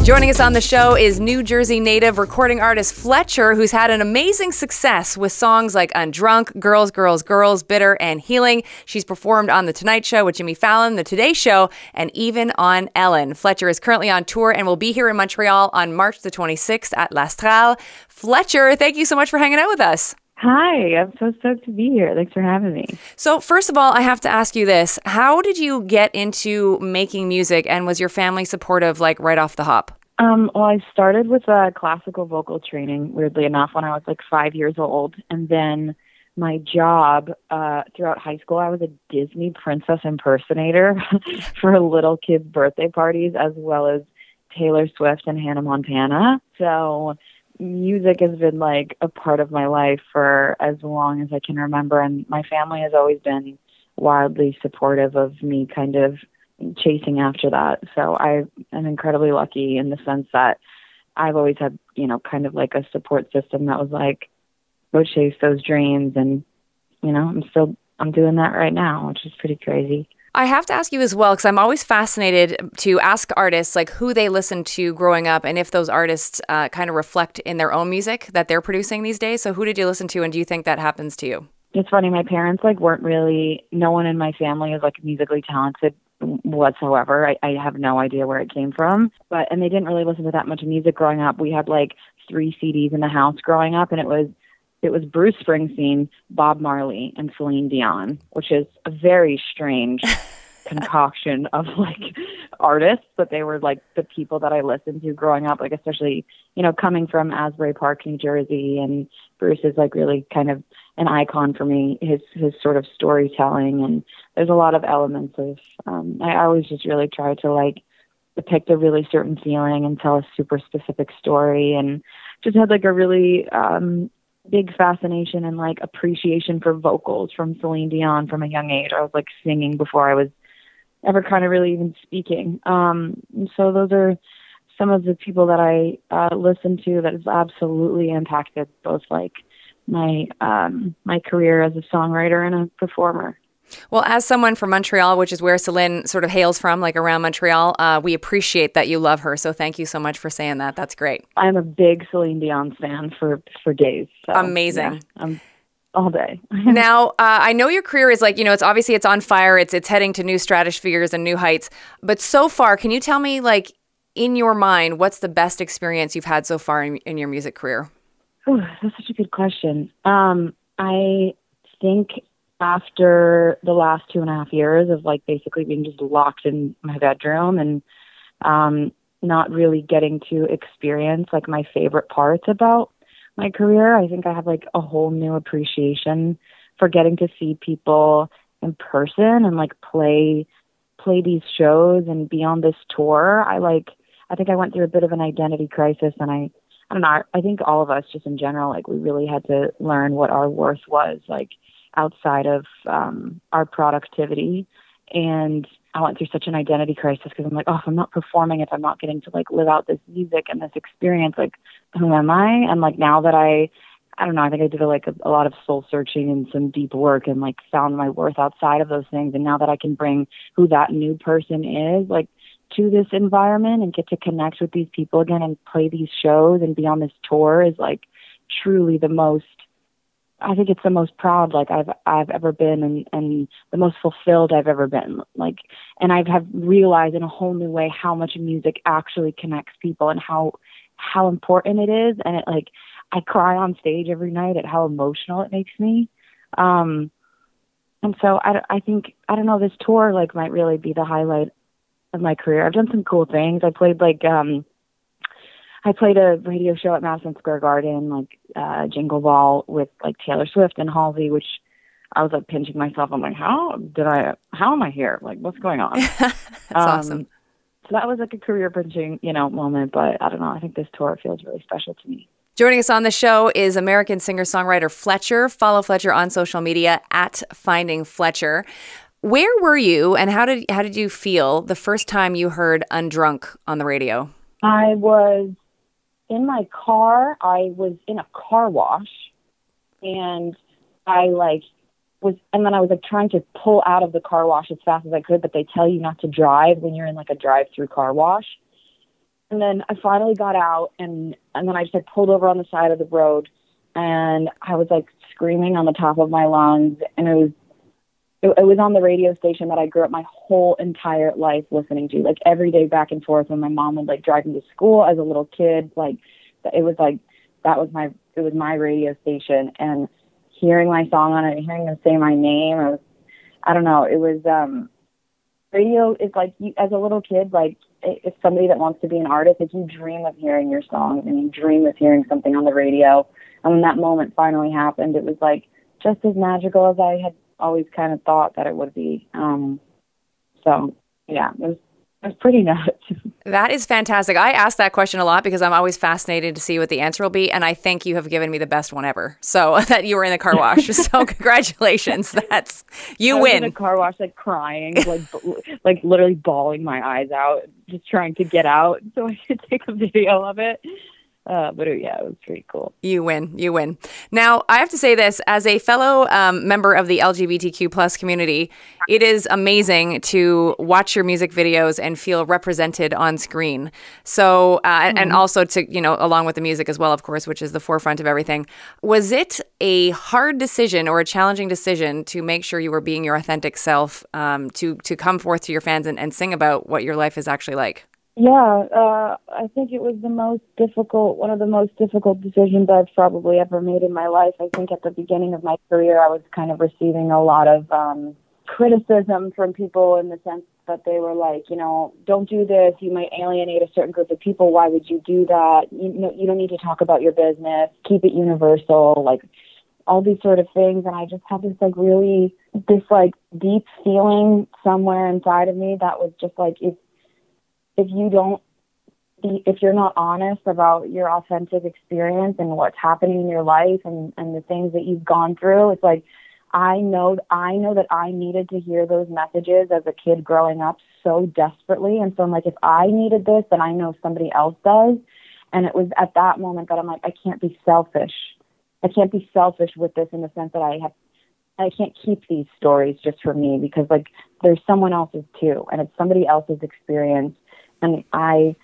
Joining us on the show is New Jersey native recording artist Fletcher, who's had an amazing success with songs like Undrunk, Girls, Girls, Girls, Bitter, and Healing. She's performed on The Tonight Show with Jimmy Fallon, The Today Show, and even on Ellen. Fletcher is currently on tour and will be here in Montreal on March the 26th at L'Astral. Fletcher, thank you so much for hanging out with us. Hi, I'm so stoked to be here. Thanks for having me. So first of all, I have to ask you this. How did you get into making music, and was your family supportive, like right off the hop? Well, I started with classical vocal training, weirdly enough, when I was like 5 years old. And then my job throughout high school, I was a Disney princess impersonator for little kids' birthday parties, as well as Taylor Swift and Hannah Montana. So music has been like a part of my life for as long as I can remember. And my family has always been wildly supportive of me kind of chasing after that. So I am incredibly lucky in the sense that I've always had, kind of like a support system that was like, go chase those dreams. And, I'm doing that right now, which is pretty crazy. I have to ask you as well, because I'm always fascinated to ask artists like who they listened to growing up and if those artists kind of reflect in their own music that they're producing these days. So who did you listen to, and do you think that happens to you? It's funny. My parents weren't really, no one in my family is musically talented whatsoever. I have no idea where it came from, and they didn't really listen to that much music growing up. We had 3 CDs in the house growing up, and it was Bruce Springsteen, Bob Marley, and Celine Dion, which is a very strange concoction of artists, but they were the people that I listened to growing up, especially, coming from Asbury Park, New Jersey, and Bruce is really kind of an icon for me, his sort of storytelling, and there's a lot of elements of, I always just really try to depict a really certain feeling and tell a super specific story, and just had a really, big fascination and appreciation for vocals from Celine Dion from a young age. I was singing before I was ever kind of really even speaking. So those are some of the people that I listen to that has absolutely impacted both my career as a songwriter and a performer. Well, as someone from Montreal, which is where Celine sort of hails from, around Montreal, we appreciate that you love her. So thank you so much for saying that. That's great. I'm a big Celine Dion fan for days. So, amazing. Yeah, I'm all day. Now, I know your career is it's on fire. It's heading to new stratospheres and new heights. But so far, can you tell me, in your mind, what's the best experience you've had so far in your music career? Oh, that's such a good question. I think after the last 2.5 years of basically being just locked in my bedroom and not really getting to experience my favorite parts about my career, I think I have a whole new appreciation for getting to see people in person and play these shows and be on this tour. I think I went through a bit of an identity crisis, and I don't know, I think all of us just in general, we really had to learn what our worth was, outside of our productivity. And I went through such an identity crisis because I'm if I'm not performing, if I'm not getting to live out this music and this experience, who am I? And now that I don't know, I think I did a lot of soul searching and some deep work and found my worth outside of those things. And now that I can bring who that new person is, to this environment and get to connect with these people again and play these shows and be on this tour is truly the most, I think it's the most proud I've ever been and the most fulfilled I've ever been. And have realized in a whole new way how much music actually connects people and how important it is. And it I cry on stage every night at how emotional it makes me. And so I think, I don't know, this tour might really be the highlight of my career. I've done some cool things. I played I played a radio show at Madison Square Garden, Jingle Ball with Taylor Swift and Halsey, which I was pinching myself. I'm how am I here? What's going on? That's awesome. So that was a career pinching, moment, but I don't know. I think this tour feels really special to me. Joining us on the show is American singer-songwriter Fletcher. Follow Fletcher on social media at Finding Fletcher. Where were you, and how did you feel the first time you heard Undrunk on the radio? I was in my car. I was in a car wash, and I and then I was like trying to pull out of the car wash as fast as I could, but they tell you not to drive when you're in like a drive-through car wash. And then I finally got out, and then I just like pulled over on the side of the road, and I was like screaming on the top of my lungs, and it was on the radio station that I grew up my whole entire life listening to, like every day back and forth when my mom would like drive me to school as a little kid. Like it was my radio station, and hearing my song on it, hearing them say my name, I don't know, it was, radio is like, you, as a little kid, like if somebody that wants to be an artist, if you dream of hearing your song and you dream of hearing something on the radio, and when that moment finally happened, it was like just as magical as I had always kind of thought that it would be. So yeah, it was pretty nuts. That is fantastic. I ask that question a lot because I'm always fascinated to see what the answer will be. And I think you have given me the best one ever. So that you were in the car wash. So congratulations. You win. I was in the car wash, like crying, like literally bawling my eyes out, just trying to get out so I could take a video of it. Yeah, it was pretty cool. You win. Now, I have to say this, as a fellow member of the LGBTQ plus community, it is amazing to watch your music videos and feel represented on screen. So, and also to, along with the music as well, of course, which is the forefront of everything. Was it a hard decision or a challenging decision to make sure you were being your authentic self, to come forth to your fans and sing about what your life is actually like? Yeah, I think it was one of the most difficult decisions I've probably ever made in my life. I think at the beginning of my career, I was kind of receiving a lot of criticism from people in the sense that they were like, don't do this. You might alienate a certain group of people. Why would you do that? You don't need to talk about your business. Keep it universal, like all these sort of things. And I just had this deep feeling somewhere inside of me that was just like, if you're not honest about your authentic experience and what's happening in your life and the things that you've gone through, it's like, I know that I needed to hear those messages as a kid growing up so desperately. And so I'm like, if I needed this, then I know somebody else does. And it was at that moment that I'm like, I can't be selfish. I can't be selfish with this in the sense that I can't keep these stories just for me, because like there's someone else's too, and it's somebody else's experience. And I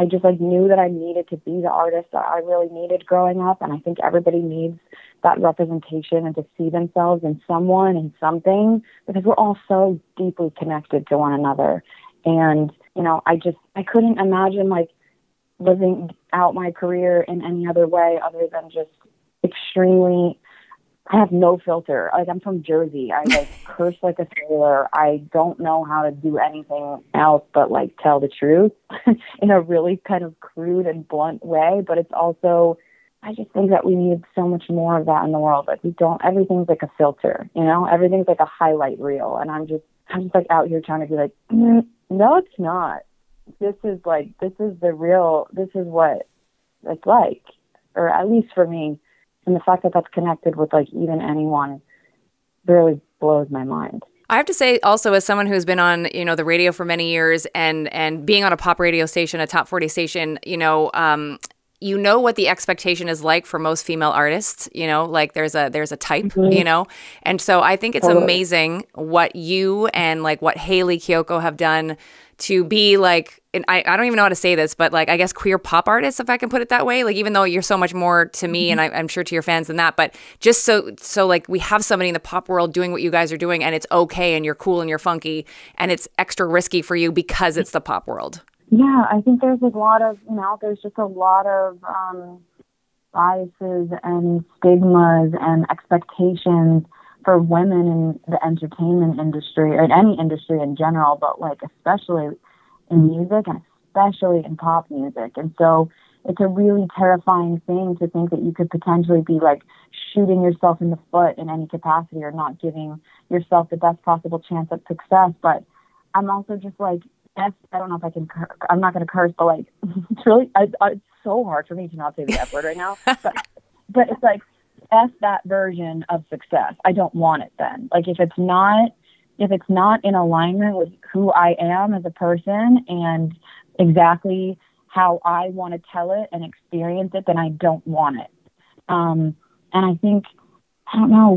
just like knew that I needed to be the artist that I really needed growing up. And I think everybody needs that representation and to see themselves in someone and something, because we're all so deeply connected to one another. And, I couldn't imagine like living out my career in any other way other than just I have no filter. Like, I'm from Jersey. I like curse like a sailor. I don't know how to do anything else but like tell the truth in a really kind of crude and blunt way. But it's also, I just think that we need so much more of that in the world. Like everything's like a filter, everything's like a highlight reel. And I'm just like out here trying to be like, no, it's not. This is what it's like, or at least for me. And the fact that that's connected with like even anyone really blows my mind. I have to say also, as someone who's been on, the radio for many years and being on a pop radio station, a top 40 station, what the expectation is like for most female artists, like there's a type, and so I think it's amazing what you and like what Hayley Kiyoko have done to be like, and I don't even know how to say this, but like, I guess queer pop artists, if I can put it that way, like, even though you're so much more to me and I'm sure to your fans than that, but just so like we have somebody in the pop world doing what you guys are doing, and it's okay, and you're cool and you're funky, and it's extra risky for you because it's the pop world. Yeah, I think there's a lot of, there's just a lot of biases and stigmas and expectations for women in the entertainment industry, or in any industry in general, but like especially in music and especially in pop music. And so it's a really terrifying thing to think that you could potentially be like shooting yourself in the foot in any capacity, or not giving yourself the best possible chance at success. But I'm also just like, I don't know if I can, I'm not going to curse, but like, it's really, it's so hard for me to not say the F word right now, but it's like, F that version of success. I don't want it then. Like, if it's not in alignment with who I am as a person and exactly how I want to tell it and experience it, then I don't want it. And I think, I don't know,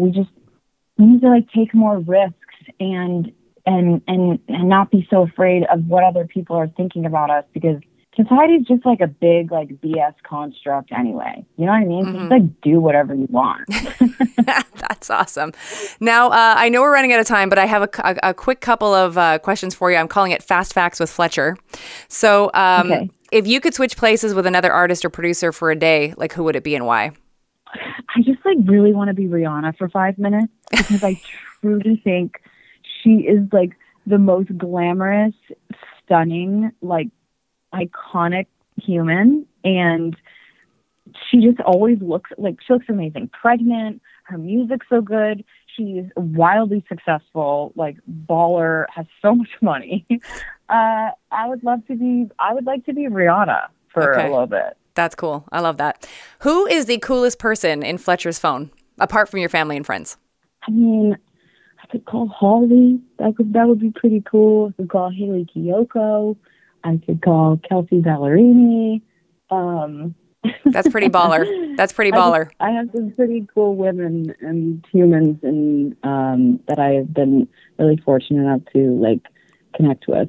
we need to like take more risks and not be so afraid of what other people are thinking about us, because society is just like a big like BS construct anyway. You know what I mean? So just like do whatever you want. That's awesome. Now, I know we're running out of time, but I have a quick couple of questions for you. I'm calling it Fast Facts with Fletcher. So Okay. If you could switch places with another artist or producer for a day, like who would it be and why? I just like really want to be Rihanna for 5 minutes, because I truly think she is like the most glamorous, stunning, like iconic human, and she just always looks like she looks amazing. Pregnant, her music's so good. She's wildly successful, like baller, has so much money. I would like to be Rihanna for a little bit. That's cool. I love that. Who is the coolest person in Fletcher's phone, apart from your family and friends? I mean, I could call Holly. That would be pretty cool. I could call Haley Kiyoko. I could call Kelsey Ballerini. That's pretty baller. That's pretty baller. I have some pretty cool women and humans and that I have been really fortunate enough to like connect with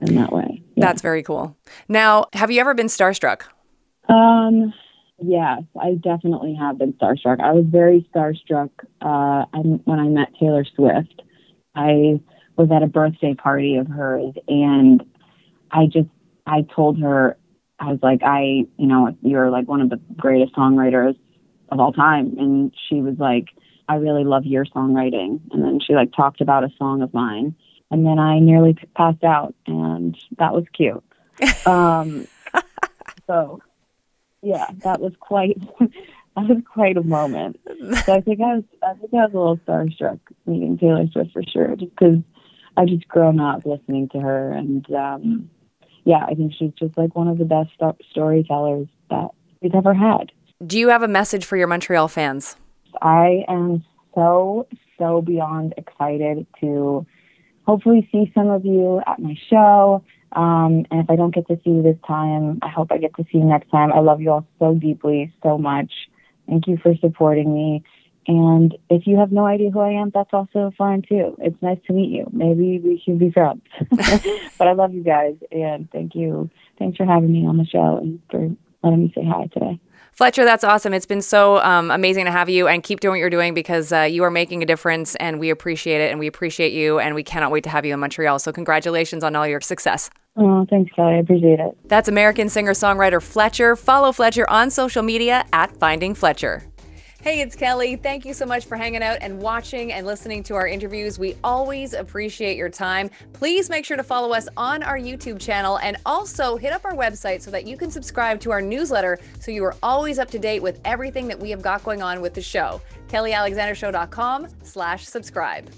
in that way. Yeah. That's very cool. Now, have you ever been starstruck? Yes, I definitely have been starstruck. I was very starstruck when I met Taylor Swift. I was at a birthday party of hers, and I told her, I was like, you're like one of the greatest songwriters of all time. And she was like, I really love your songwriting. And then she like talked about a song of mine, and then I nearly passed out, and that was cute. So yeah, that was quite a moment. So I think I was a little starstruck meeting Taylor Swift for sure, just because I've just grown up listening to her, and yeah, I think she's just like one of the best storytellers that we've ever had. Do you have a message for your Montreal fans? I am so beyond excited to hopefully see some of you at my show. And if I don't get to see you this time, I hope I get to see you next time. I love you all so deeply, so much. Thank you for supporting me. And if you have no idea who I am, that's also fine too. It's nice to meet you. Maybe we should be friends. But I love you guys, and thank you. Thanks for having me on the show and for letting me say hi today. Fletcher, that's awesome. It's been so amazing to have you, and keep doing what you're doing, because you are making a difference, and we appreciate it, and we appreciate you, and we cannot wait to have you in Montreal. So congratulations on all your success. Oh, thanks, Kelly. I appreciate it. That's American singer-songwriter Fletcher. Follow Fletcher on social media at Finding Fletcher. Hey, it's Kelly. Thank you so much for hanging out and watching and listening to our interviews. We always appreciate your time. Please make sure to follow us on our YouTube channel, and also hit up our website so that you can subscribe to our newsletter so you are always up to date with everything that we have got going on with the show. KellyAlexanderShow.com/subscribe.